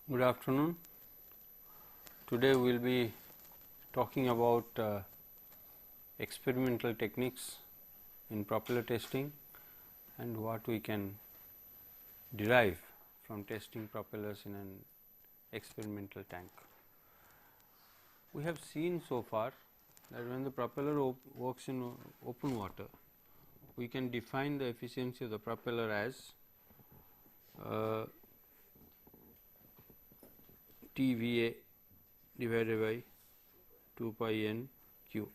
Good afternoon. Today we will be talking about experimental techniques in propeller testing and what we can derive from testing propellers in an experimental tank. We have seen so far that when the propeller works in open water, we can define the efficiency of the propeller as TVA divided by 2 pi n q.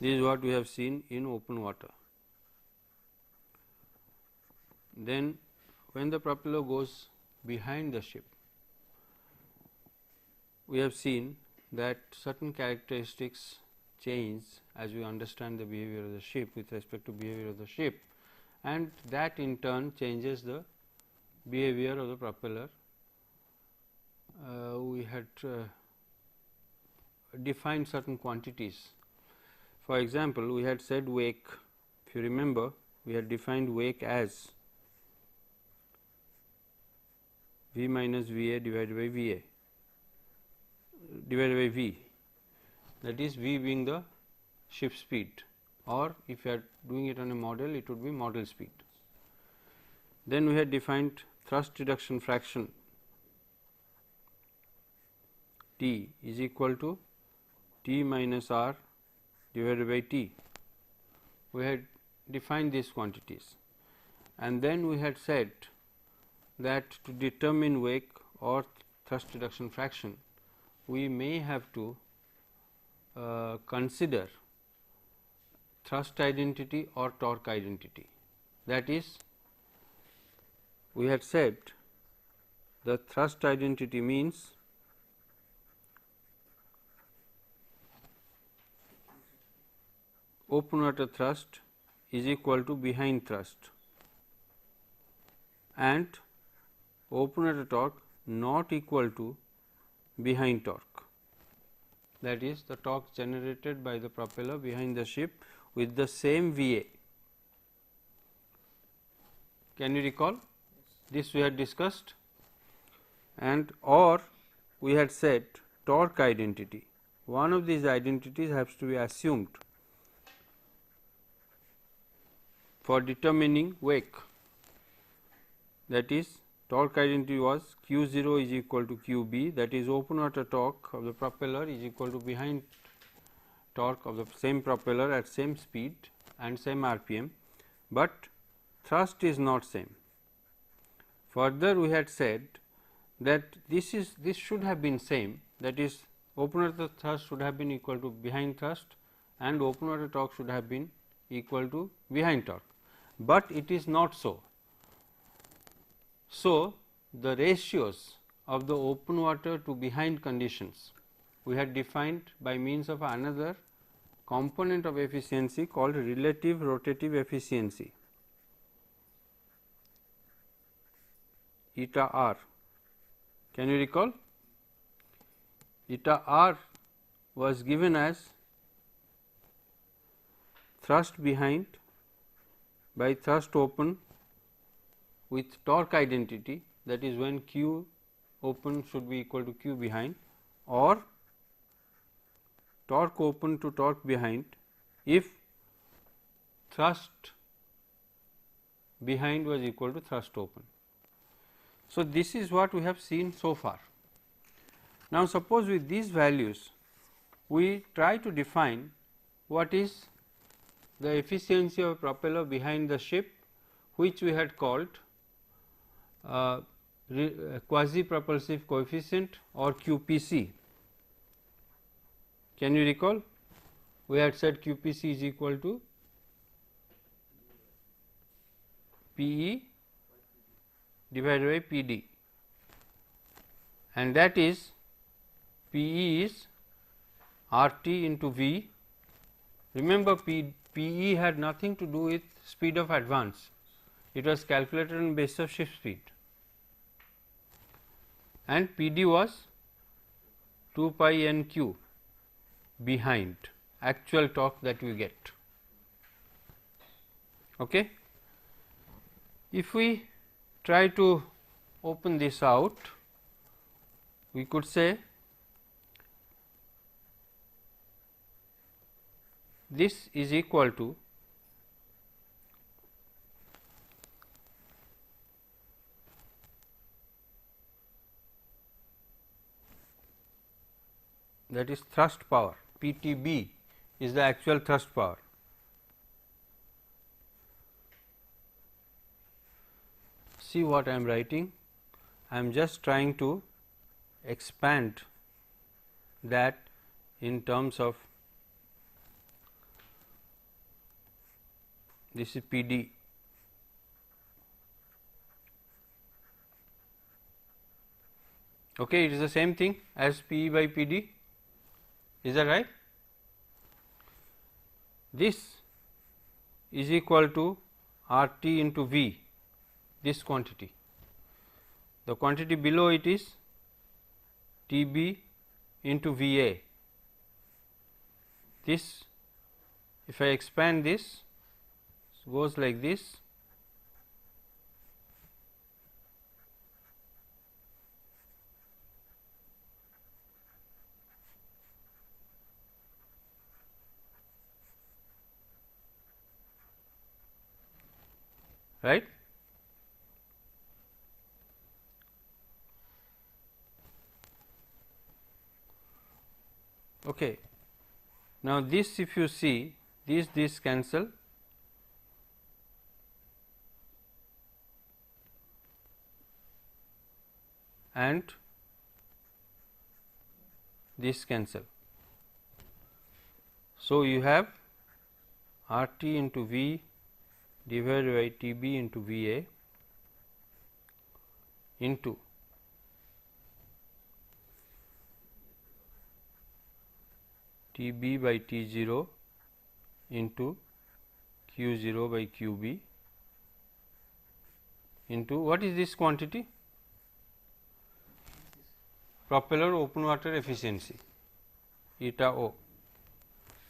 This is what we have seen in open water. Then when the propeller goes behind the ship, we have seen that certain characteristics change as we understand the behavior of the ship with respect to behavior of the ship, and that in turn changes the behavior of the propeller. We had defined certain quantities. For example, we had said wake. If you remember, we had defined wake as V minus Va divided by Va divided by V, that is V being the ship speed, or if you are doing it on a model, it would be model speed. Then we had defined thrust reduction fraction T is equal to T minus R divided by T. We had defined these quantities, and then we had said that to determine wake or thrust reduction fraction, we may have to consider thrust identity or torque identity. That is, we had said the thrust identity means open water thrust is equal to behind thrust, and open water torque not equal to behind torque, that is the torque generated by the propeller behind the ship with the same Va. Can you recall? This we had discussed, and or we had said torque identity. One of these identities has to be assumed for determining wake, that is torque identity was Q0 is equal to QB, that is open water torque of the propeller is equal to behind torque of the same propeller at same speed and same RPM, but thrust is not same. Further, we had said that this should have been same, that is open water thrust should have been equal to behind thrust and open water torque should have been equal to behind torque, but it is not so. So, the ratios of the open water to behind conditions we had defined by means of another component of efficiency called relative rotative efficiency, eta r. Can you recall? Eta r was given as thrust behind by thrust open with torque identity, that is when Q open should be equal to Q behind, or torque open to torque behind if thrust behind was equal to thrust open. So, this is what we have seen so far. Now, suppose with these values we try to define what is the efficiency of a propeller behind the ship, which we had called quasi propulsive coefficient or QPC. Can you recall? We had said QPC is equal to PE divided by PD, and that is PE is RT into V. Remember, PE had nothing to do with speed of advance, it was calculated on basis of ship speed, and PD was 2 pi n q behind actual torque that we get. Okay. If we try to open this out, we could say this is equal to that is thrust power, PTB is the actual thrust power. See what I am writing, I am just trying to expand that in terms of this is PD. Okay, it is the same thing as PE by PD, is that right? This is equal to RT into V, this quantity. The quantity below it is TB into VA. This, if I expand this, goes like this, right. Okay. Now, this if you see this cancel, and this cancel. So, you have RT into V divided by TB into VA into TB by T0 into Q0 by QB into what is this quantity? Propeller open water efficiency, eta O.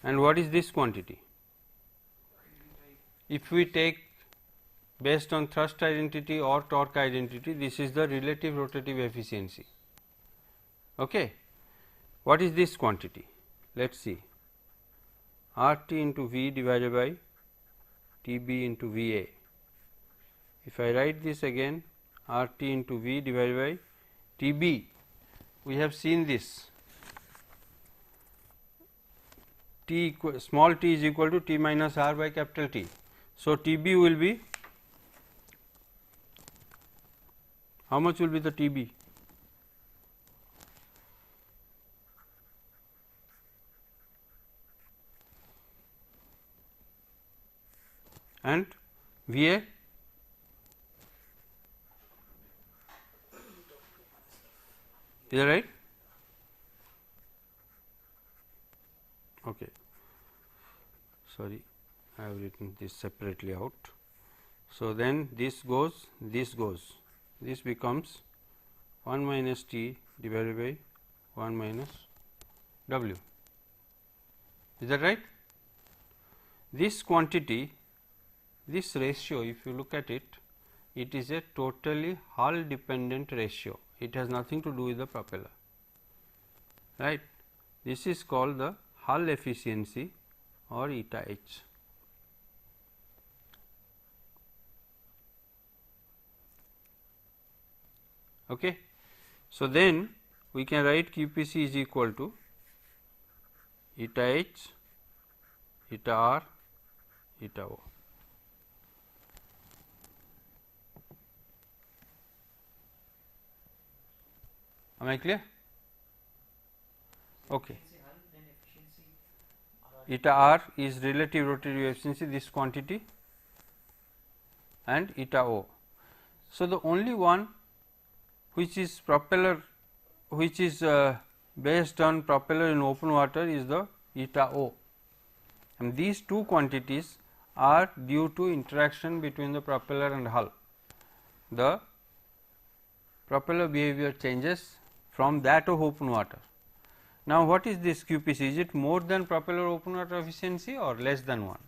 And what is this quantity? If we take based on thrust identity or torque identity, this is the relative rotative efficiency. Okay. What is this quantity? Let us see, RT into V divided by TB into VA. If I write this again, RT into V divided by TB, we have seen this, small t is equal to T minus R by capital T. So, TB will be, how much will be the TB? And VA? Is that right? Okay. Sorry, I have written this separately out. So, then this goes, this becomes 1 minus T divided by 1 minus W. Is that right? This quantity, this ratio, if you look at it, it is a totally hull dependent ratio. It has nothing to do with the propeller, right. This is called the hull efficiency or eta H. Okay. So, then we can write QPC is equal to eta H, eta R, eta O. Am I clear? Okay. Eta R is relative rotative efficiency, this quantity, and eta O. So, the only one which is propeller, which is based on propeller in open water is the eta O, and these two quantities are due to interaction between the propeller and hull. The propeller behavior changes from that of open water. Now, what is this QPC? Is it more than propeller open water efficiency or less than 1?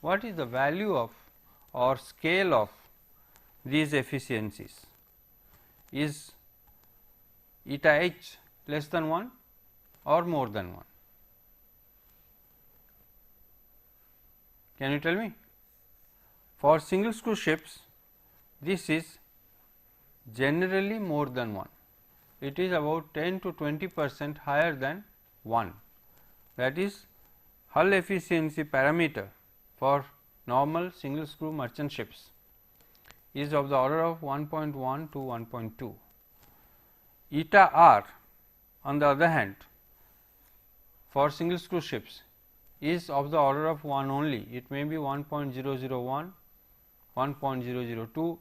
What is the value of or scale of these efficiencies? Is eta H less than 1 or more than 1? Can you tell me? For single screw ships, this is generally more than 1. It is about 10 to 20% higher than 1. That is, hull efficiency parameter for normal single screw merchant ships is of the order of 1.1 to 1.2. Eta R, on the other hand, for single screw ships is of the order of 1 only. It may be 1.001, 1.002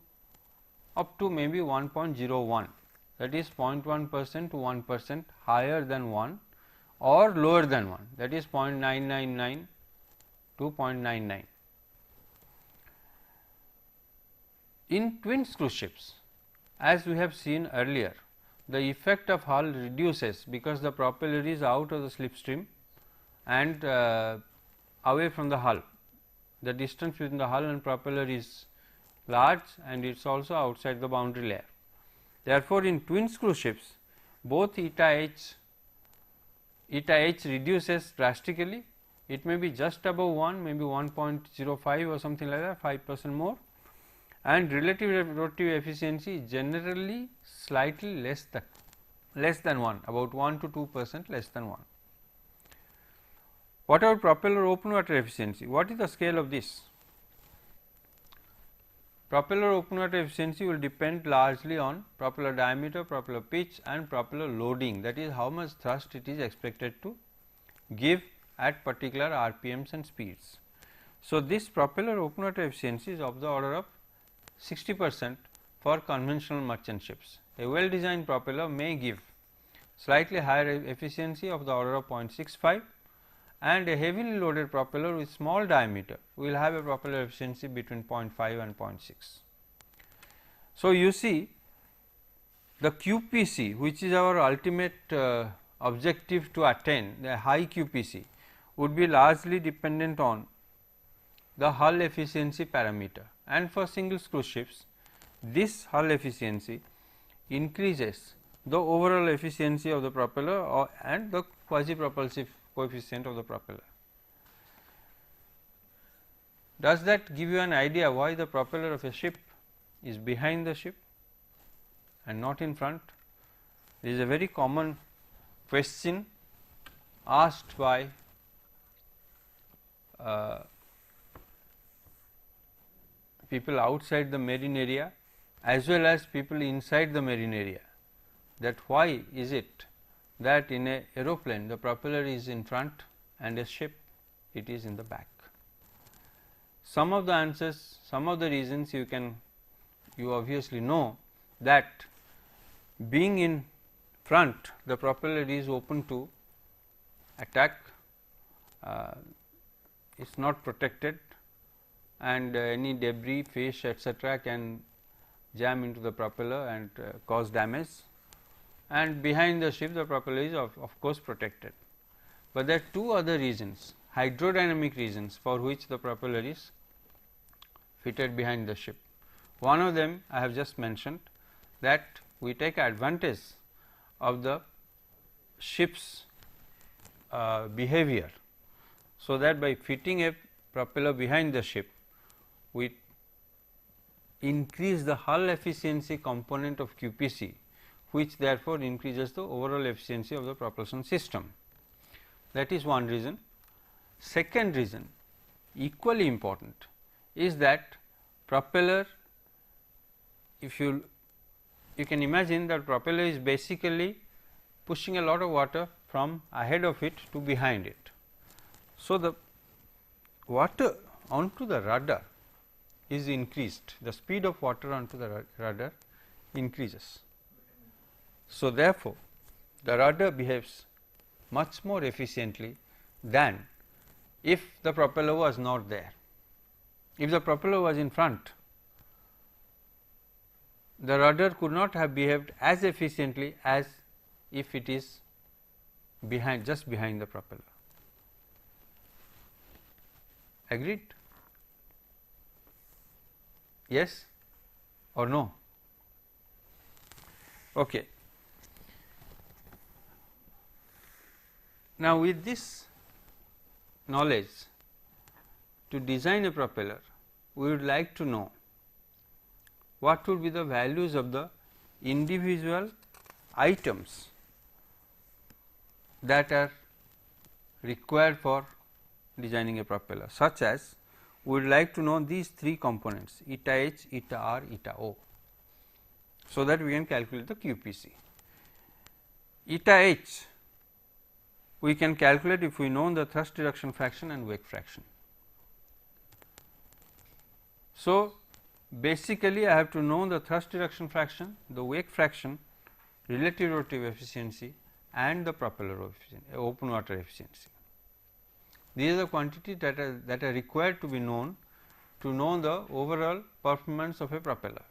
up to maybe 1.01, that is 0.1% to 1% higher than 1 or lower than 1, that is 0.999 to 0.99. In twin screw ships, as we have seen earlier, the effect of hull reduces because the propeller is out of the slipstream and away from the hull. The distance between the hull and propeller is large and it is also outside the boundary layer. Therefore, in twin screw ships, both eta h reduces drastically. It may be just above 1, maybe 1.05 or something like that, 5% more, and relative rotative efficiency is generally slightly less than 1, about 1 to 2% less than 1. What about propeller open water efficiency? What is the scale of this? Propeller open water efficiency will depend largely on propeller diameter, propeller pitch and propeller loading, that is how much thrust it is expected to give at particular RPMs and speeds. So, this propeller open water efficiency is of the order of 60% for conventional merchant ships. A well designed propeller may give slightly higher efficiency of the order of 0.65, and a heavily loaded propeller with small diameter will have a propeller efficiency between 0.5 and 0.6. So, you see the QPC, which is our ultimate objective to attain, the high QPC, would be largely dependent on the hull efficiency parameter, and for single screw ships this hull efficiency increases the overall efficiency of the propeller and the quasi propulsive coefficient of the propeller. Does that give you an idea why the propeller of a ship is behind the ship and not in front? It is a very common question asked by people outside the marine area as well as people inside the marine area, that why is it that in a aeroplane the propeller is in front and a ship it is in the back. Some of the answers, some of the reasons you obviously know that being in front the propeller is open to attack, it is not protected and any debris, fish etc., can jam into the propeller and cause damage, and behind the ship the propeller is of course protected. But there are two other reasons, hydrodynamic reasons, for which the propeller is fitted behind the ship. One of them I have just mentioned, that we take advantage of the ship's behavior, so that by fitting a propeller behind the ship we increase the hull efficiency component of QPC, which therefore increases the overall efficiency of the propulsion system. That is one reason. Second reason, equally important, is that propeller, if you can imagine that propeller is basically pushing a lot of water from ahead of it to behind it. So, the water onto the rudder is increased, the speed of water onto the rudder increases. So, therefore, the rudder behaves much more efficiently than if the propeller was not there. If the propeller was in front, the rudder could not have behaved as efficiently as if it is behind, just behind the propeller. Agreed? Yes or no? Okay. Now, with this knowledge, to design a propeller, we would like to know what would be the values of the individual items that are required for designing a propeller, such as we would like to know these three components eta h, eta r, eta o, so that we can calculate the QPC. Eta h we can calculate if we know the thrust reduction fraction and wake fraction. So, basically I have to know the thrust reduction fraction, the wake fraction, relative rotative efficiency and the propeller efficiency, open water efficiency. These are the quantities that are required to be known to know the overall performance of a propeller.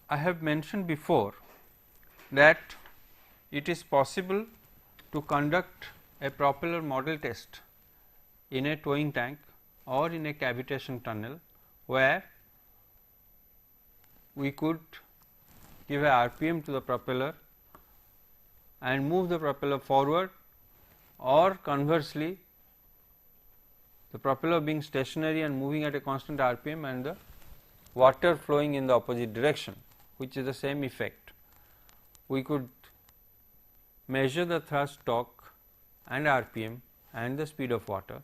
I have mentioned before that it is possible to conduct a propeller model test in a towing tank or in a cavitation tunnel, where we could give a RPM to the propeller and move the propeller forward, or conversely the propeller being stationary and moving at a constant RPM and the water flowing in the opposite direction, which is the same effect. We could measure the thrust, torque and RPM and the speed of water,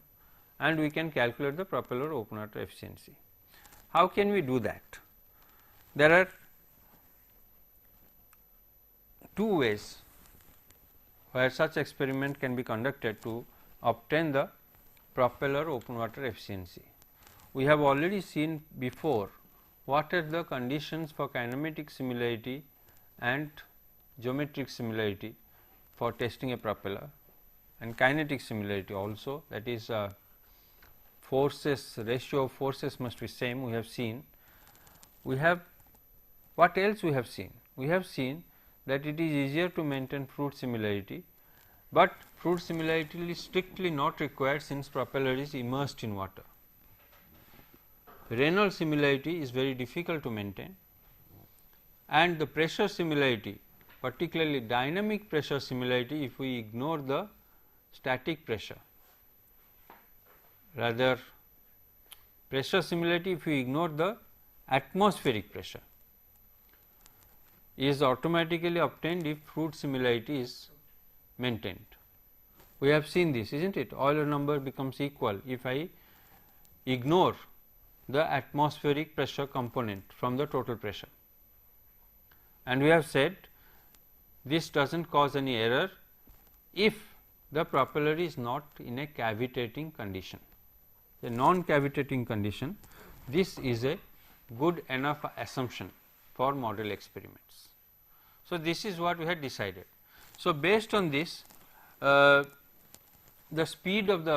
and we can calculate the propeller open water efficiency. How can we do that? There are two ways where such experiment can be conducted to obtain the propeller open water efficiency. We have already seen before what are the conditions for kinematic similarity and geometric similarity for testing a propeller, and kinetic similarity also, that is forces, ratio of forces must be same. We have seen. We have what else we have seen? We have seen that it is easier to maintain fluid similarity, but fluid similarity is strictly not required since propeller is immersed in water. Reynolds similarity is very difficult to maintain, and the pressure similarity, particularly dynamic pressure similarity, if we ignore the static pressure, rather pressure similarity if we ignore the atmospheric pressure, is automatically obtained if fluid similarity is maintained. We have seen this, isn't it? Euler number becomes equal if I ignore the atmospheric pressure component from the total pressure, and we have said this does not cause any error if the propeller is not in a cavitating condition. A non-cavitating condition, this is a good enough assumption for model experiments. So, this is what we had decided. So, based on this, the speed of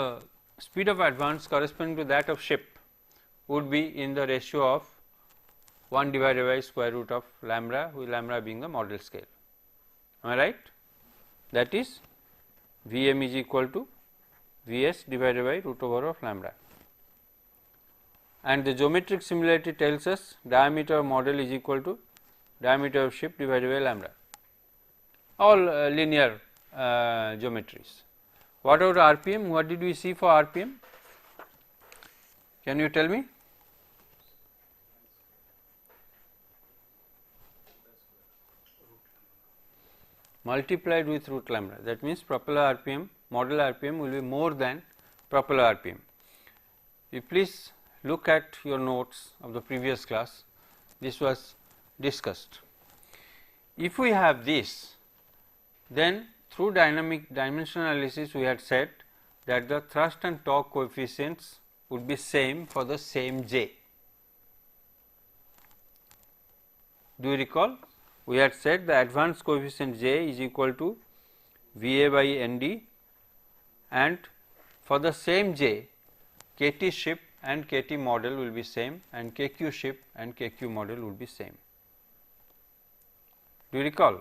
advance corresponding to that of ship would be in the ratio of 1 divided by square root of lambda, with lambda being the model scale. Am I right? That is Vm is equal to Vs divided by root over of lambda, and the geometric similarity tells us diameter of model is equal to diameter of ship divided by lambda, all linear geometries. What about RPM? What did we see for RPM? Can you tell me? Multiplied with root lambda, that means propeller RPM, model RPM will be more than propeller RPM. You please look at your notes of the previous class, this was discussed. If we have this, then through dynamic dimensional analysis we had said that the thrust and torque coefficients would be same for the same J. Do you recall? We had said the advance coefficient J is equal to Va by Nd, and for the same J, Kt ship and Kt model will be same, and Kq ship and Kq model will be same. Do you recall?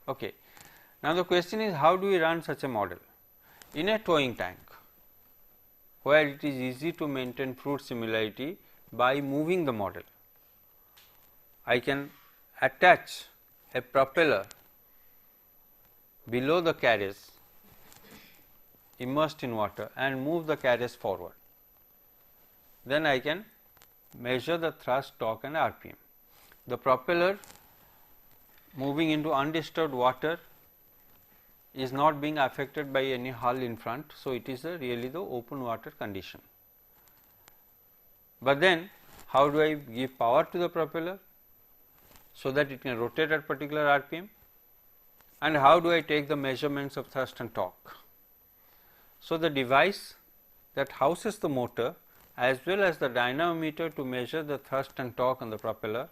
Okay. Now, the question is, how do we run such a model? In a towing tank, where it is easy to maintain fluid similarity by moving the model, I can attach a propeller below the carriage immersed in water and move the carriage forward. Then I can measure the thrust, torque and RPM. The propeller moving into undisturbed water is not being affected by any hull in front. So, it is really the open water condition. But then how do I give power to the propeller so that it can rotate at particular RPM, and how do I take the measurements of thrust and torque. So, the device that houses the motor as well as the dynamometer to measure the thrust and torque on the propeller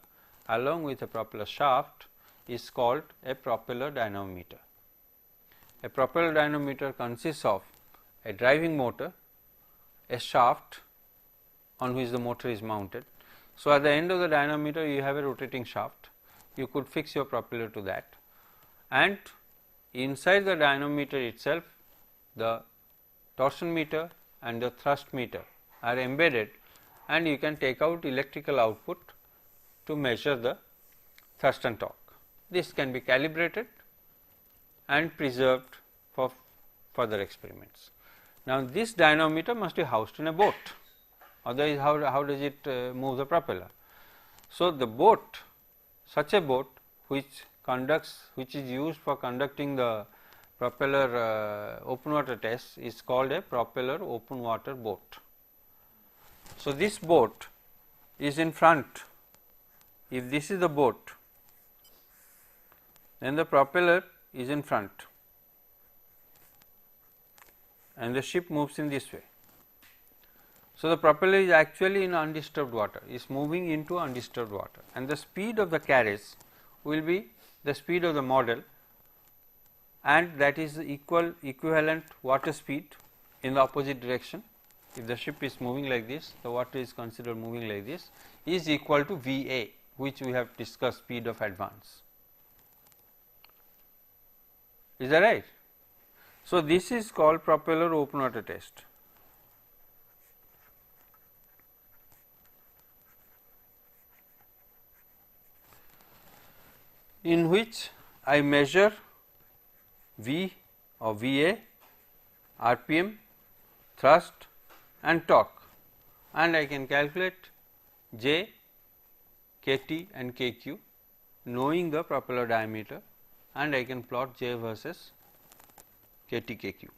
along with a propeller shaft is called a propeller dynamometer. A propeller dynamometer consists of a driving motor, a shaft on which the motor is mounted. So, at the end of the dynamometer you have a rotating shaft, you could fix your propeller to that, and inside the dynamometer itself the torsion meter and the thrust meter are embedded, and you can take out electrical output to measure the thrust and torque. This can be calibrated and preserved for further experiments. Now, this dynamometer must be housed in a boat, otherwise how does it move the propeller. So, the boat, such a boat which is used for conducting the propeller open water test is called a propeller open water boat. So, this boat is in front. If this is the boat, then the propeller is in front and the ship moves in this way. So, the propeller is actually in undisturbed water, is moving into undisturbed water, and the speed of the carriage will be the speed of the model, and that is equivalent water speed in the opposite direction. If the ship is moving like this, the water is considered moving like this, is equal to V A, which we have discussed, speed of advance. Is that right? So, this is called propeller open water test. In which I measure V or VA, RPM, thrust and torque, and I can calculate J, KT and KQ knowing the propeller diameter, and I can plot J versus KT, KQ.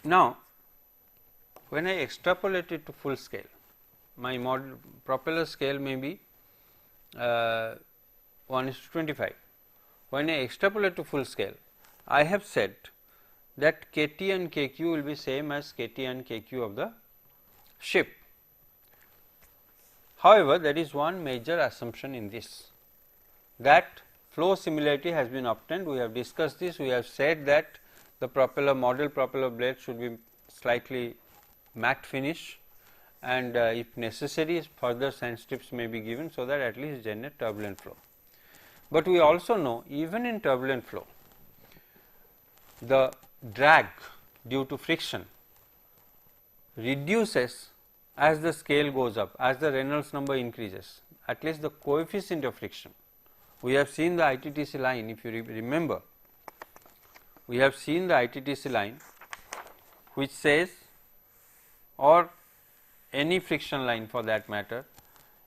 Now, when I extrapolate it to full scale, my model propeller scale may be 1:25. When I extrapolate to full scale, I have said that KT and KQ will be same as KT and KQ of the ship. However, there is one major assumption in this, that flow similarity has been obtained. We have discussed this. We have said that the propeller model propeller blade should be slightly matte finish, and if necessary further sand strips may be given, so that at least generate turbulent flow. But we also know even in turbulent flow, the drag due to friction reduces as the scale goes up, as the Reynolds number increases, at least the coefficient of friction. We have seen the ITTC line, if you remember, we have seen the ITTC line which says, or any friction line for that matter,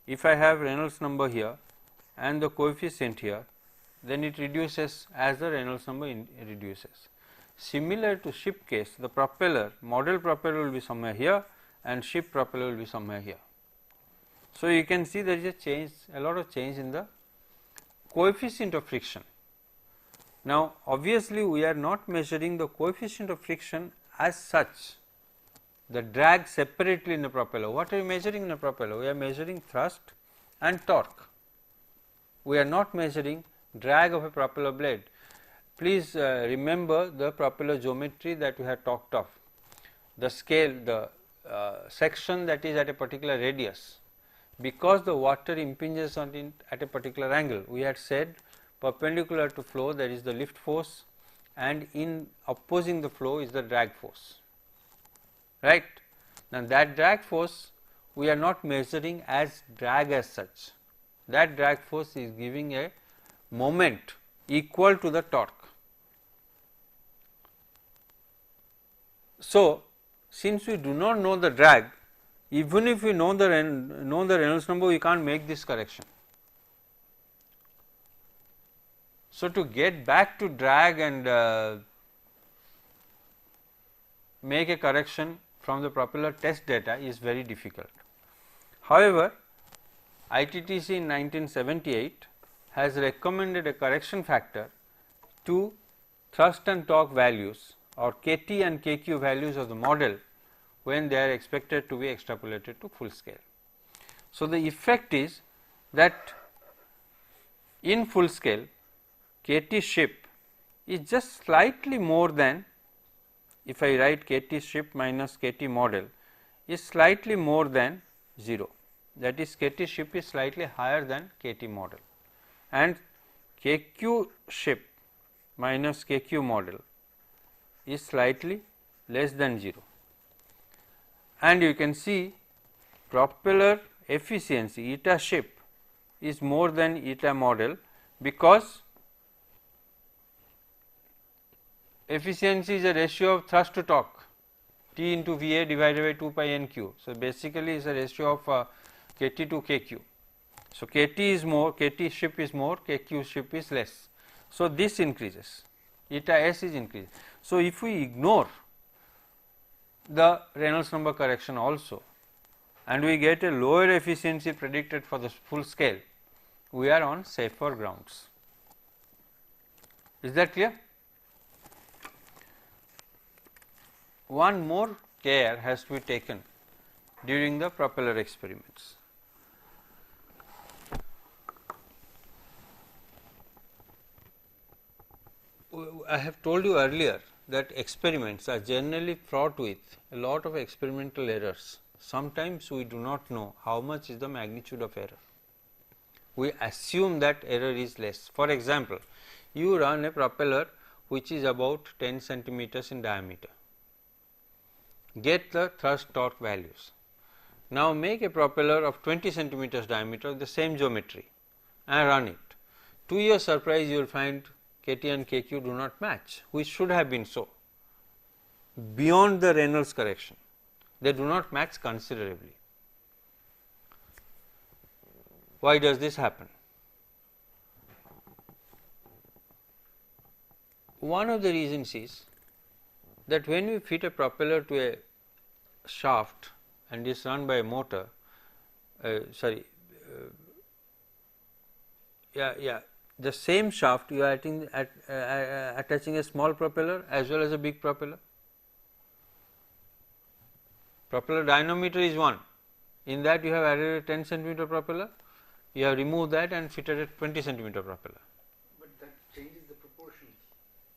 if I have Reynolds number here and the coefficient here, then it reduces as the Reynolds number reduces. Similar to ship case, the propeller, model propeller will be somewhere here and ship propeller will be somewhere here. So, you can see there is a change, a lot of change in the coefficient of friction. Now, obviously, we are not measuring the coefficient of friction as such, the drag separately in the propeller. What are we measuring in the propeller? We are measuring thrust and torque. We are not measuring drag of a propeller blade. Please remember the propeller geometry that we have talked of, the scale, the section that is at a particular radius, because the water impinges on it at a particular angle. We had said perpendicular to flow there is the lift force, and in opposing the flow is the drag force, right. Now, that drag force we are not measuring as drag as such, that drag force is giving a moment equal to the torque. So, since we do not know the drag, even if we know the Reynolds number, we can't make this correction. So, to get back to drag and make a correction from the propeller test data is very difficult. However, ITTC in 1978 has recommended a correction factor to thrust and torque values or KT and KQ values of the model when they are expected to be extrapolated to full scale. So, the effect is that in full scale KT ship is just slightly more than, if I write KT ship minus KT model, is slightly more than 0, that is KT ship is slightly higher than KT model, and KQ ship minus KQ model is slightly less than 0. And you can see propeller efficiency eta ship is more than eta model, because efficiency is a ratio of thrust to torque, T into VA divided by 2 pi NQ. So, basically is a ratio of KT to KQ. So, KT is more, KT ship is more, KQ ship is less. So, this increases, eta S is increased. So, if we ignore the Reynolds number correction also and we get a lower efficiency predicted for the full scale, we are on safer grounds. Is that clear? One more care has to be taken during the propeller experiments. I have told you earlier that experiments are generally fraught with a lot of experimental errors. Sometimes we do not know how much is the magnitude of error. We assume that error is less. For example, you run a propeller which is about 10 centimeters in diameter. Get the thrust torque values. Now, make a propeller of 20 centimeters diameter with the same geometry and run it. To your surprise, you will find KT and KQ do not match, which should have been so. Beyond the Reynolds correction, they do not match considerably. Why does this happen? One of the reasons is that when we fit a propeller to a shaft and is run by a motor, the same shaft you are attaching a small propeller as well as a big propeller. Propeller dynamometer is one, in that you have added a 10 centimeter propeller, you have removed that and fitted a 20 centimeter propeller. But that changes the proportions.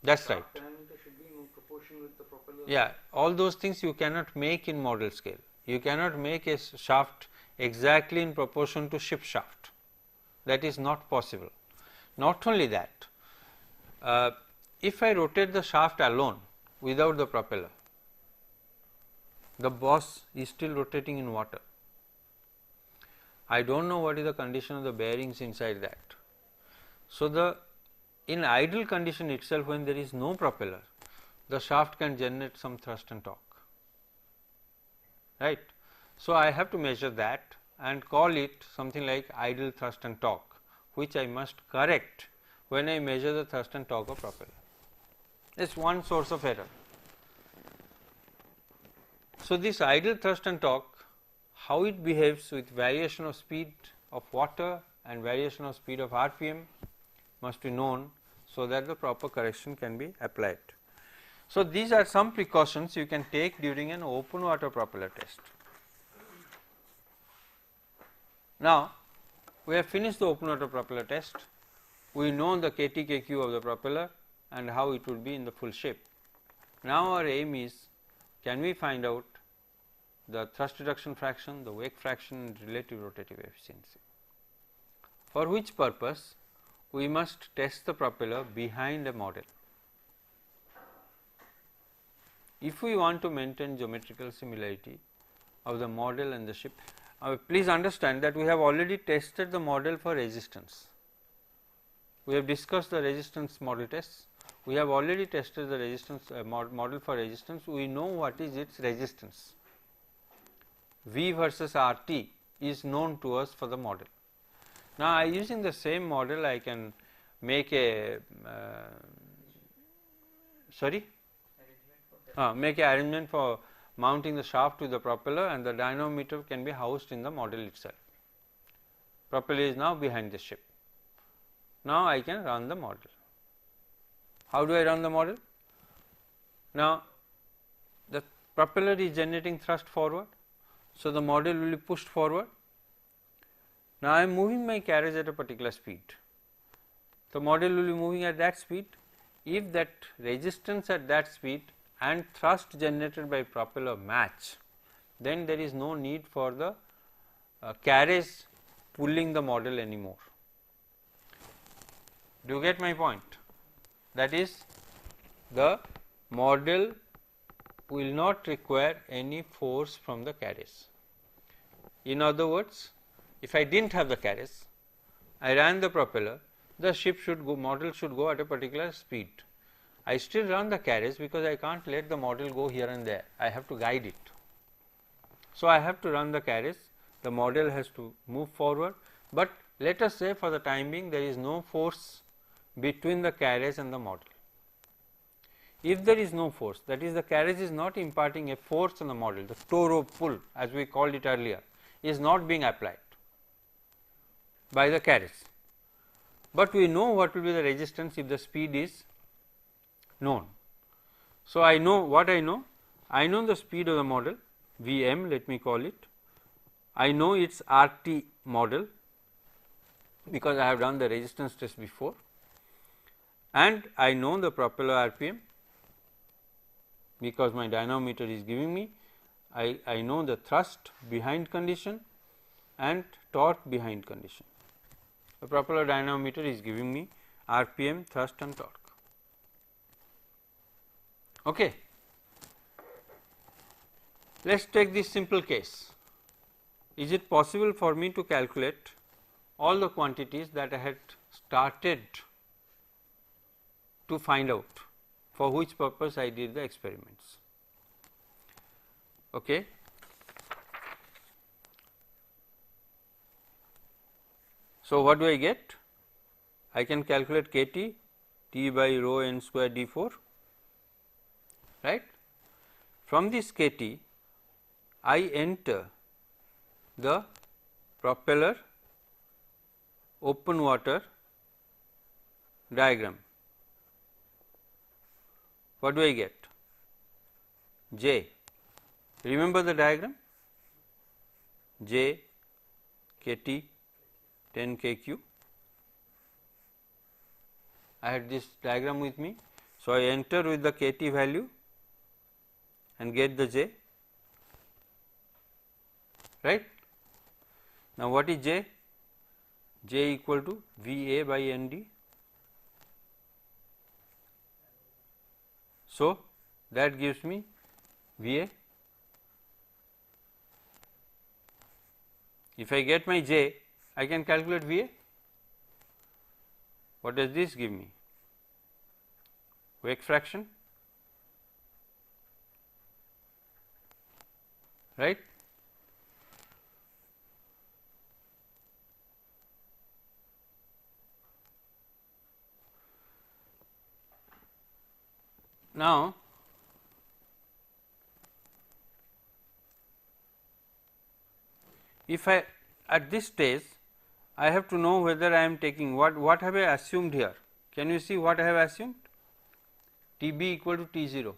That is right. Diameter should be in proportion with the propeller. Yeah, all those things you cannot make in model scale. You cannot make a shaft exactly in proportion to ship shaft. That is not possible. Not only that, if I rotate the shaft alone without the propeller, the boss is still rotating in water. I do not know what is the condition of the bearings inside that. So, in idle condition itself, when there is no propeller, the shaft can generate some thrust and torque, right. So, I have to measure that and call it something like idle thrust and torque, which I must correct when I measure the thrust and torque of propeller. It is one source of error. So, this idle thrust and torque, how it behaves with variation of speed of water and variation of speed of RPM must be known, so that the proper correction can be applied. So, these are some precautions you can take during an open water propeller test. Now, we have finished the open water propeller test. We know the KT KQ of the propeller and how it would be in the full shape. Now, our aim is, can we find out the thrust reduction fraction, the wake fraction and relative rotative efficiency, for which purpose we must test the propeller behind a model. If we want to maintain geometrical similarity of the model and the ship, please understand that we have already tested the model for resistance. we have discussed the resistance model tests. We have already tested the resistance model for resistance. We know what is its resistance. V versus RT is known to us for the model. Now, using the same model, I can make a make an arrangement for mounting the shaft to the propeller, and the dynamometer can be housed in the model itself. Propeller is now behind the ship. Now, I can run the model. How do I run the model? Now, the propeller is generating thrust forward, so the model will be pushed forward. Now, I am moving my carriage at a particular speed. The model will be moving at that speed. If that resistance at that speed and thrust generated by propeller match, then there is no need for the carriage pulling the model anymore. Do you get my point? That is, the model will not require any force from the carriage. In other words, if I did not have the carriage, I ran the propeller, the ship should go, model should go at a particular speed. I still run the carriage because I can't let the model go here and there, I have to guide it. So, I have to run the carriage, the model has to move forward, but let us say for the time being there is no force between the carriage and the model. If there is no force, that is, the carriage is not imparting a force on the model, the tow rope pull as we called it earlier is not being applied by the carriage, but we know what will be the resistance if the speed is known. So, I know what I know the speed of the model Vm, let me call it, I know its RT model because I have done the resistance test before, and I know the propeller RPM because my dynamometer is giving me, I know the thrust behind condition and torque behind condition. The propeller dynamometer is giving me RPM, thrust and torque. Okay. Let us take this simple case. Is it possible for me to calculate all the quantities that I had started to find out, for which purpose I did the experiments? Okay. So, what do I get? I can calculate kT, T by rho n square d4, right. From this kT, I enter the propeller open water diagram. What do I get? J. Remember the diagram? J, kT, 10 kq. I had this diagram with me. So, I enter with the kT value and get the J, right. Now, what is J? J equal to VA by ND. So, that gives me VA. If I get my J, I can calculate VA. What does this give me? Wake fraction, right. Now, if I at this stage I have to know whether I am taking what have I assumed here. Can you see what I have assumed? Tb equal to T0,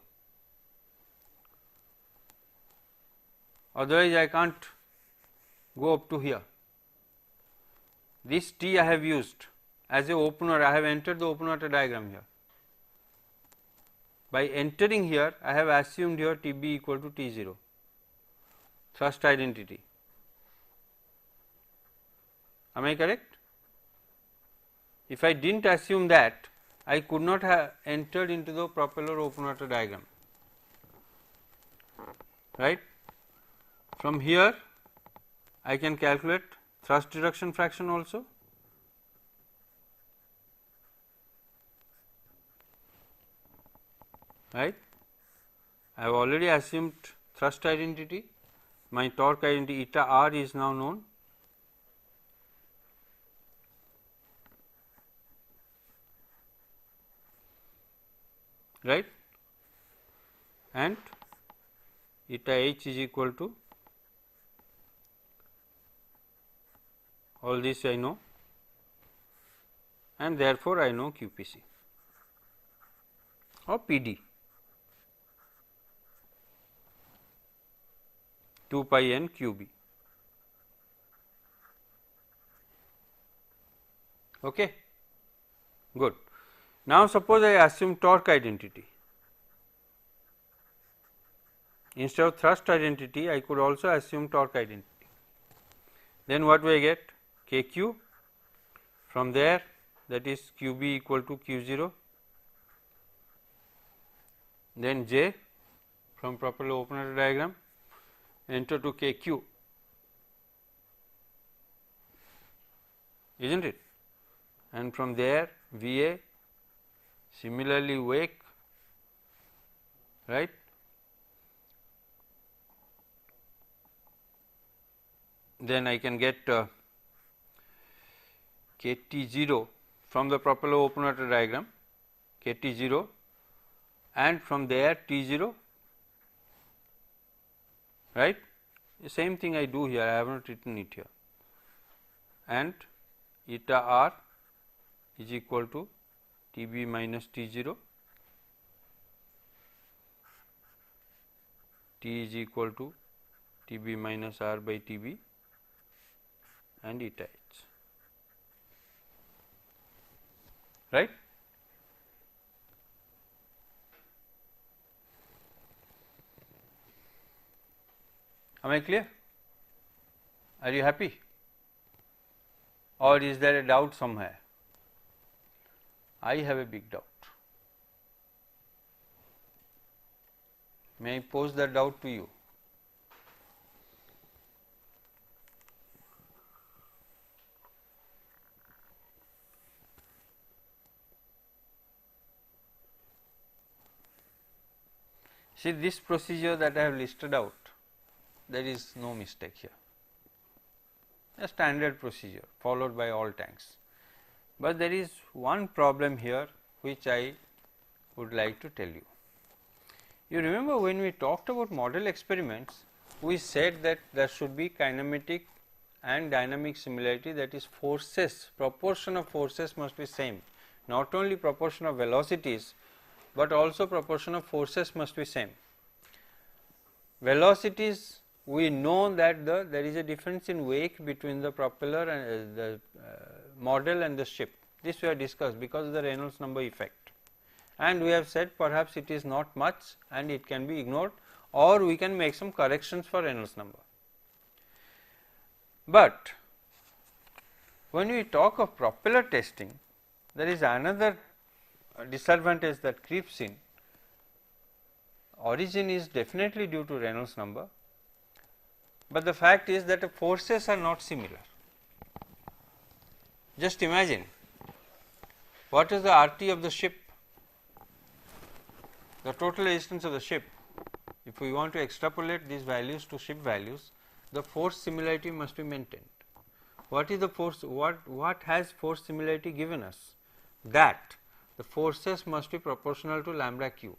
otherwise I can't go up to here. This T I have used as a opener, I have entered the open water diagram here. By entering here, I have assumed here Tb equal to T0, thrust identity. Am I correct? If I did not assume that, I could not have entered into the propeller open water diagram, right. From here, I can calculate thrust reduction fraction also, right. I have already assumed thrust identity, my torque identity eta r is now known, right, and eta h is equal to all this I know, and therefore, I know QPC or PD 2 pi n QB. Okay. Good. Now, suppose I assume torque identity. Instead of thrust identity, I could also assume torque identity. Then what do I get? KQ, from there that is QB equal to Q0, then J from propeller opener diagram enter to KQ, isn't it? And from there VA, similarly wake, right. Then I can get KT0 from the propeller opener diagram, KT0, and from there T0, right. The same thing I do here, I have not written it here, and eta r is equal to TB minus T0, T is equal to TB minus R by TB, and eta h, right. Am I clear? Are you happy, or is there a doubt somewhere? I have a big doubt. May I pose that doubt to you? See, this procedure that I have listed out, there is no mistake here, a standard procedure followed by all tanks. But there is one problem here which I would like to tell you. You remember when we talked about model experiments, we said that there should be kinematic and dynamic similarity, that is forces, proportion of forces must be same, not only proportion of velocities, but also proportion of forces must be same. Velocities, we know that there is a difference in wake between the propeller and the model and the ship. This we have discussed because of the Reynolds number effect, and we have said perhaps it is not much and it can be ignored, or we can make some corrections for Reynolds number. But when we talk of propeller testing, there is another disadvantage that creeps in. Origin is definitely due to Reynolds number, but the fact is that the forces are not similar. Just imagine, what is the RT of the ship, the total resistance of the ship. If we want to extrapolate these values to ship values, the force similarity must be maintained. What is the force, what has force similarity given us? That the forces must be proportional to lambda q,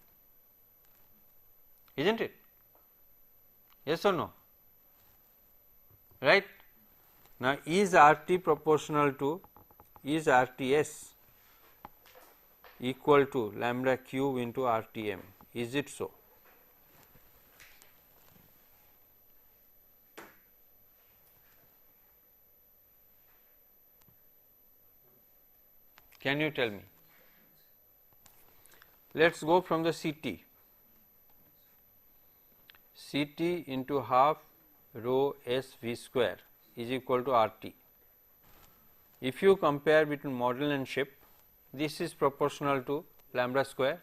isn't it? Yes or no? Right. Now, is RT proportional to, is RTS equal to lambda q into RTM, is it so? Can you tell me? Let us go from the CT. CT into half rho S V square is equal to RT. If you compare between model and ship, this is proportional to lambda square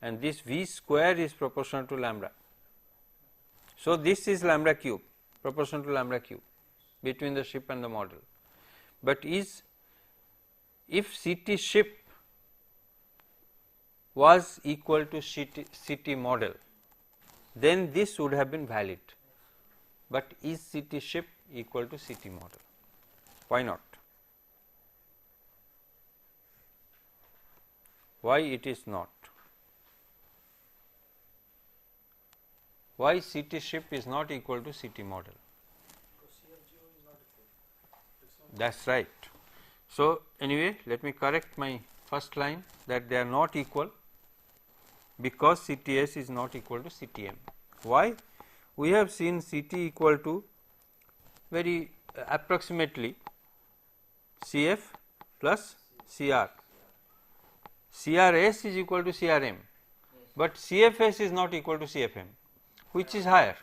and this V square is proportional to lambda. So, this is lambda cube, proportional to lambda cube between the ship and the model. But is, if CT ship was equal to CT model, then this would have been valid, but is CT ship equal to CT model? Why not? Why it is not? Why CT ship is not equal to CT model? That's right. So, anyway, let me correct my first line that they are not equal, because CTS is not equal to CTM. Why? We have seen CT equal to very approximately CF plus CR. CRS is equal to CRM, but CFS is not equal to CFM. Which is higher?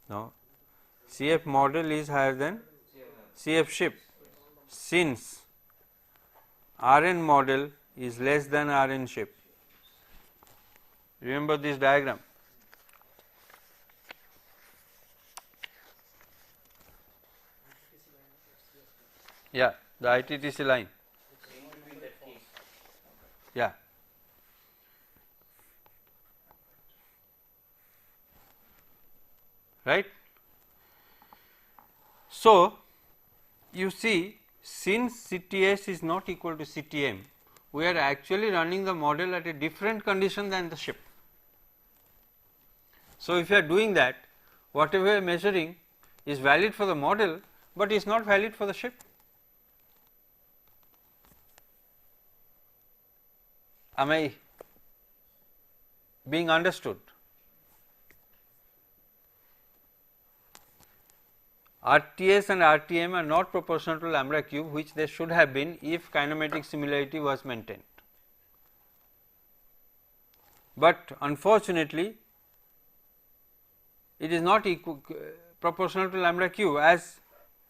No, CF model is higher than CF ship, since RN model is less than RN ship. Remember this diagram. Yeah, the ITTC line. Yeah. Right. So, you see, since CTS is not equal to CTM, we are actually running the model at a different condition than the ship. So, if you are doing that, whatever you are measuring is valid for the model, but is not valid for the ship. Am I being understood? RTS and RTM are not proportional to lambda cube, which they should have been if kinematic similarity was maintained. But unfortunately, it is not proportional to lambda cube, as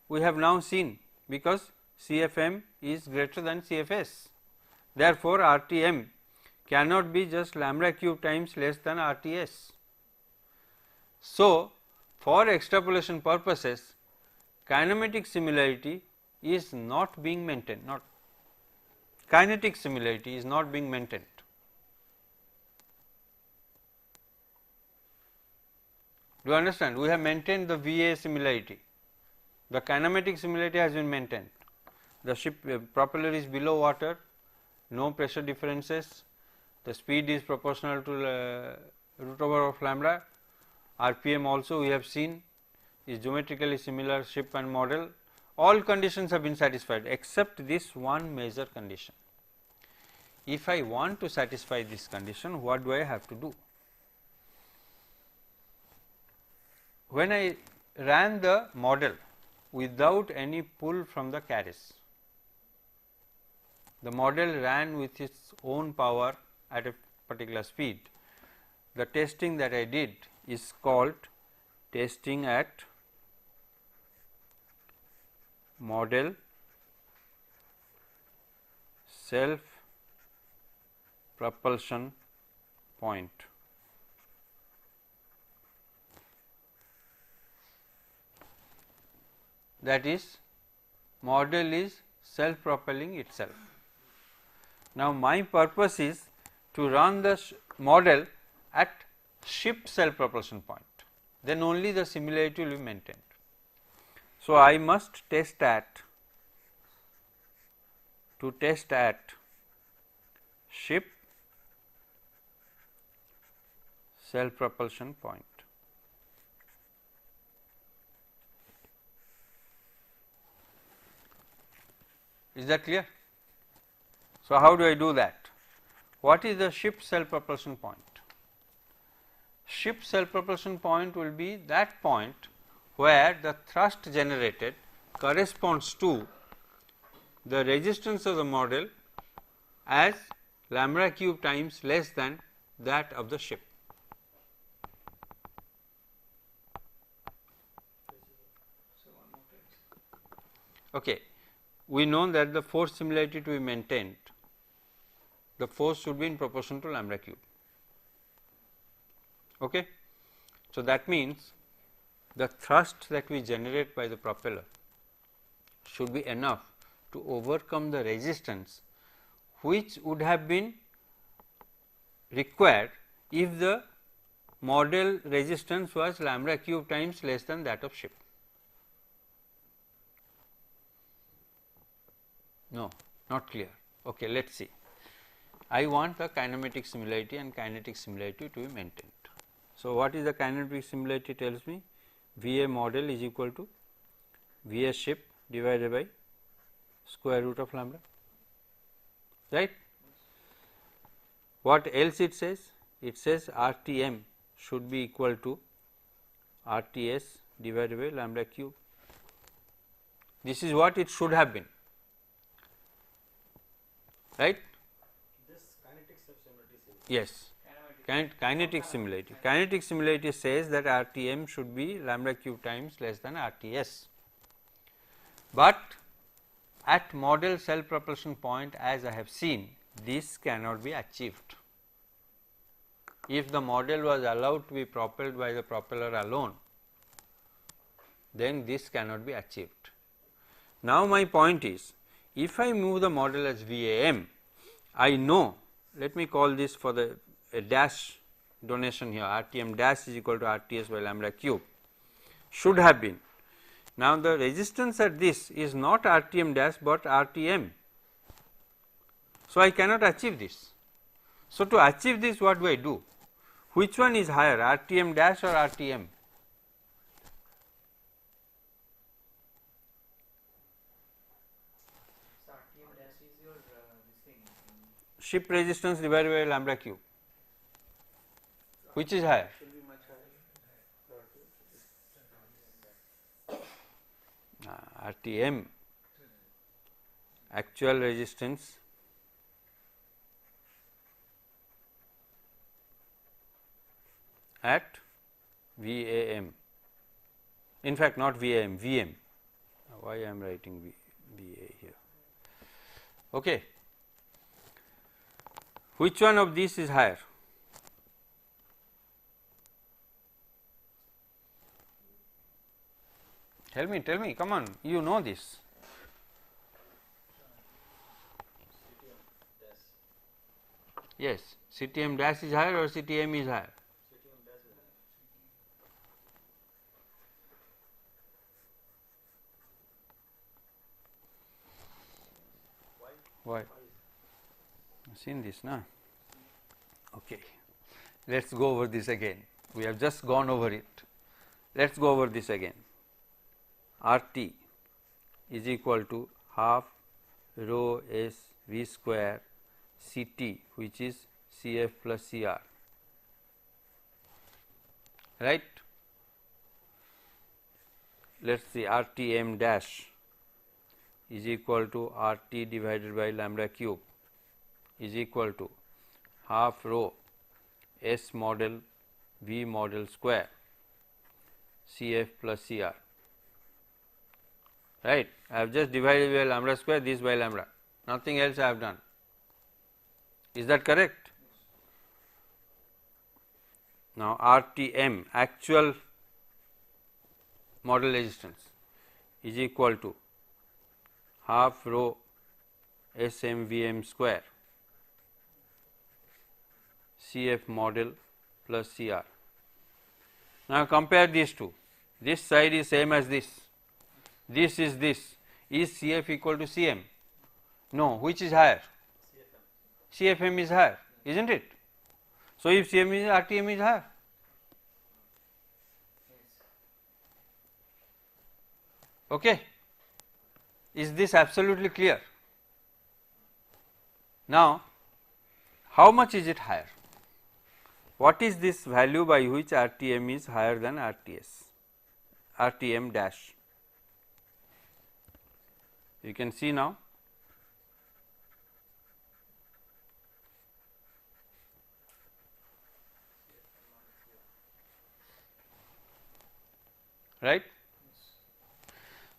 we have now seen, because CFM is greater than CFS. Therefore, RTM cannot be just lambda cube times less than RTS. So, for extrapolation purposes, kinematic similarity is not being maintained, not kinetic similarity is not being maintained. Do you understand? We have maintained the VA similarity, the kinematic similarity has been maintained. The ship propeller is below water, no pressure differences, the speed is proportional to root over of lambda, RPM also we have seen is geometrically similar ship and model. All conditions have been satisfied except this one major condition. If I want to satisfy this condition, what do I have to do? When I ran the model without any pull from the carriage, the model ran with its own power at a particular speed. The testing that I did is called testing at model self propulsion point. That is, model is self propelling itself. Now, my purpose is to run the model at ship self propulsion point, then only the similarity will be maintained. So, I must test at ship self propulsion point. Is that clear? So, how do I do that? What is the ship self propulsion point? Ship self propulsion point will be that point where the thrust generated corresponds to the resistance of the model as lambda cube times less than that of the ship. Okay. We know that the force similarity to be maintained, the force should be in proportion to lambda cube. Okay. So, that means the thrust that we generate by the propeller should be enough to overcome the resistance which would have been required if the model resistance was lambda cube times less than that of ship. No, not clear. Okay, let us see. I want the kinematic similarity and kinetic similarity to be maintained. So, what is the kinematic similarity tells me? V A model is equal to V A ship divided by square root of lambda, right. What else it says? It says RTM should be equal to RTS divided by lambda cube. This is what it should have been, right. This kinetics of similarity says. Yes. Kinetic similarity. Kinetic similarity says that RTM should be lambda cube times less than RTS, but at model self propulsion point, as I have seen, this cannot be achieved. If the model was allowed to be propelled by the propeller alone, then this cannot be achieved. Now, my point is, if I move the model as VAM, I know, let me call this for the a dash donation here, RTM dash is equal to RTS by lambda cube, should have been. Now, the resistance at this is not RTM dash, but RTM. So, I cannot achieve this. So, to achieve this, what do I do? Which one is higher, RTM dash or RTM? So RTM dash is your this thing. Ship resistance divided by lambda cube. Which is higher? Should be much higher. RTM, actual resistance at VAM, in fact not VAM, VM, why I am writing VA here. Okay. Which one of these is higher? Tell me, come on, you know this. Yes, CTM dash is higher or CTM is higher? Why? Seen this, na? Okay. Let us go over this again. We have just gone over it. Let us go over this again. RT is equal to half rho S V square CT, which is CF plus CR, right. Let us see, RTM dash is equal to RT divided by lambda cube is equal to half rho S model V model square CF plus CR, right. I have just divided by lambda square, this by lambda, nothing else I have done. Is that correct? Now, RTM actual model resistance is equal to half rho SMVM square CF model plus CR. Now, compare these two. This side is same as this. This is this. Is CF equal to CM? No. Which is higher? CFM is higher, isn't it? So, if CM is RTM is higher. Okay. Is this absolutely clear? Now, how much is it higher? What is this value by which RTM is higher than RTS? RTM dash. You can see now. Right.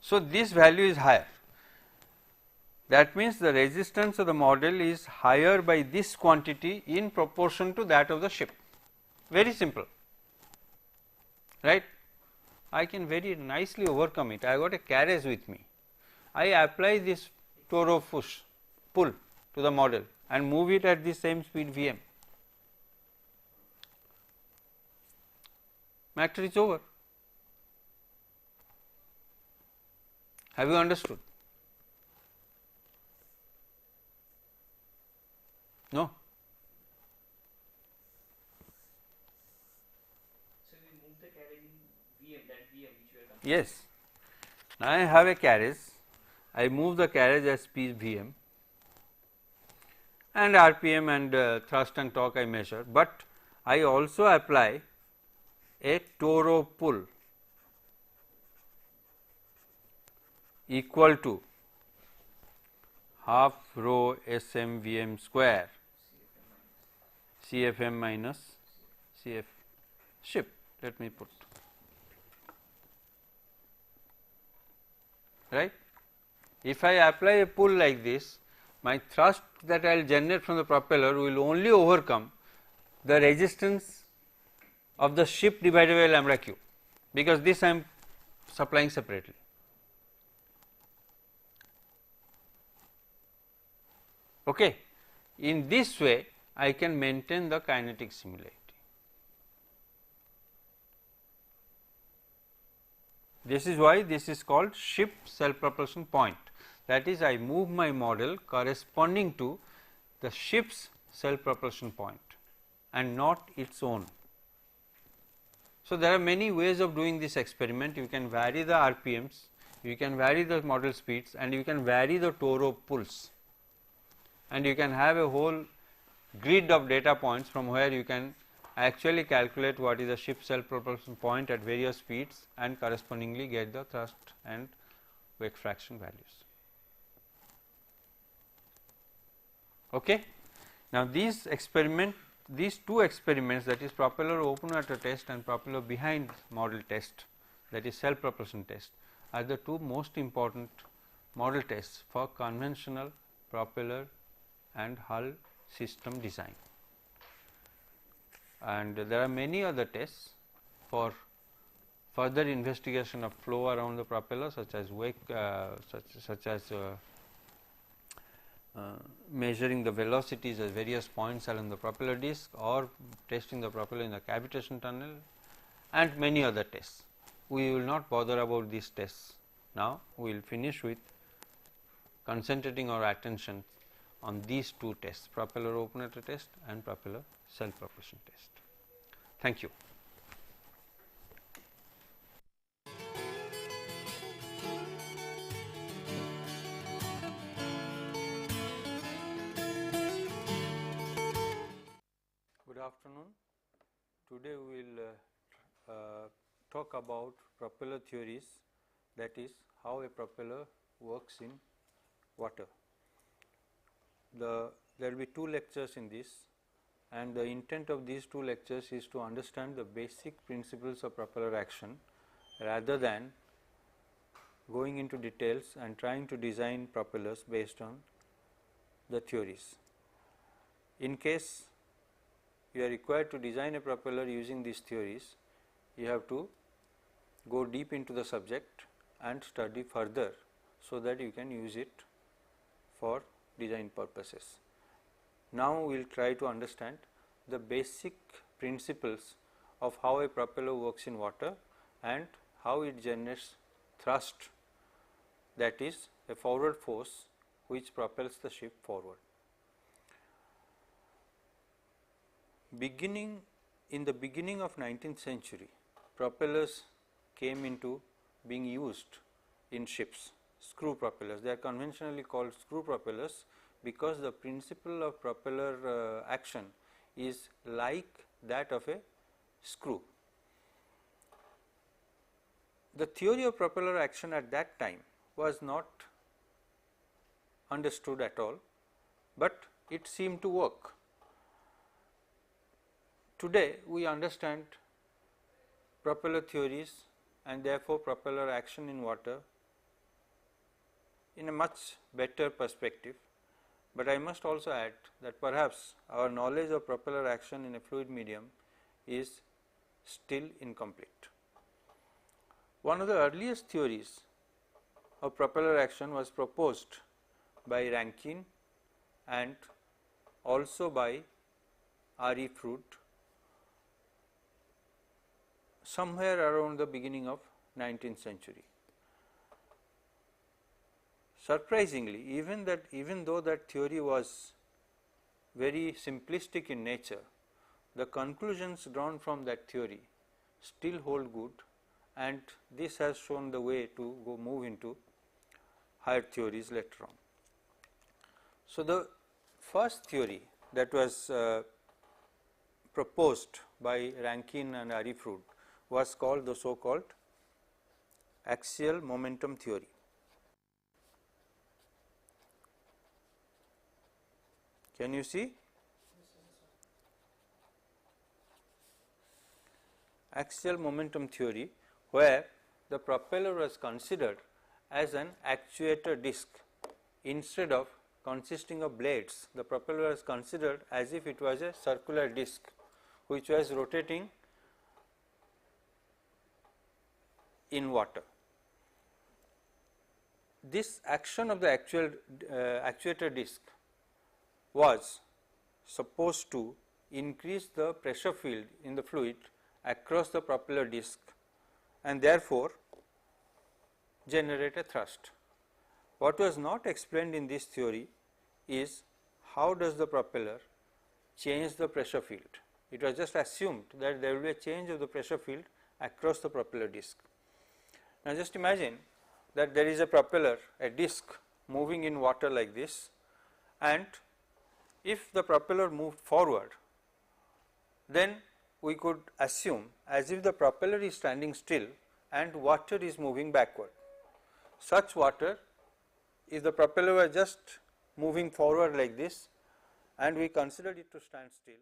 So, this value is higher. That means, the resistance of the model is higher by this quantity in proportion to that of the ship. Very simple, right. I can very nicely overcome it. I got a carriage with me. I apply this torque push pull to the model and move it at the same speed Vm. Matter is over. Have you understood? No? So we move the carriage in Vm, that Vm which we are comparing. Yes. Now I have a carriage, I move the carriage at speed Vm and RPM and thrust and torque I measure, but I also apply a torque pull equal to half rho Sm Vm square CFM minus CF shift, let me put, right. If I apply a pull like this, my thrust that I will generate from the propeller will only overcome the resistance of the shift divided by lambda cube, because this I am supplying separately. Okay. In this way, I can maintain the kinetic similarity. This is why this is called ship self propulsion point, that is, I move my model corresponding to the ship's self propulsion point and not its own. So, there are many ways of doing this experiment. You can vary the RPMs, you can vary the model speeds, and you can vary the torque pulls, and you can have a whole grid of data points from where you can actually calculate what is the ship self propulsion point at various speeds and correspondingly get the thrust and weight fraction values. Okay. Now, these two experiments, that is propeller open water test and propeller behind model test, that is self propulsion test, are the two most important model tests for conventional propeller and hull system design. And there are many other tests for further investigation of flow around the propeller, such as wake, such as measuring the velocities at various points along the propeller disc, or testing the propeller in the cavitation tunnel, and many other tests. We will not bother about these tests now. We will finish with concentrating our attention on these two tests, propeller open water test and propeller self propulsion test. Thank you. Good afternoon. Today we will talk about propeller theories, that is, how a propeller works in water. There will be two lectures in this, and the intent of these two lectures is to understand the basic principles of propeller action rather than going into details and trying to design propellers based on the theories. In case you are required to design a propeller using these theories, you have to go deep into the subject and study further, so that you can use it for design purposes. Now, we will try to understand the basic principles of how a propeller works in water and how it generates thrust, that is a forward force which propels the ship forward. In the beginning of 19th century, propellers came into being used in ships, screw propellers. They are conventionally called screw propellers because the principle of propeller action is like that of a screw. The theory of propeller action at that time was not understood at all, but it seemed to work. Today, we understand propeller theories and therefore propeller action in water in a much better perspective, but I must also add that perhaps our knowledge of propeller action in a fluid medium is still incomplete. One of the earliest theories of propeller action was proposed by Rankine and also by R.E. Fruit somewhere around the beginning of 19th century. Surprisingly, even though that theory was very simplistic in nature, the conclusions drawn from that theory still hold good, and this has shown the way to move into higher theories later on. So, the first theory that was proposed by Rankine and R.E. Fruit was called the so called axial momentum theory. Can you see? Axial momentum theory, where the propeller was considered as an actuator disc instead of consisting of blades. The propeller was considered as if it was a circular disc which was rotating in water. This action of the actuator disc was supposed to increase the pressure field in the fluid across the propeller disc and therefore generate a thrust. What was not explained in this theory is how does the propeller change the pressure field. It was just assumed that there will be a change of the pressure field across the propeller disc. Now, just imagine that there is a propeller, a disc moving in water like this, and if the propeller moved forward, then we could assume as if the propeller is standing still and water is moving backward. Such water, if the propeller were just moving forward like this and we considered it to stand still,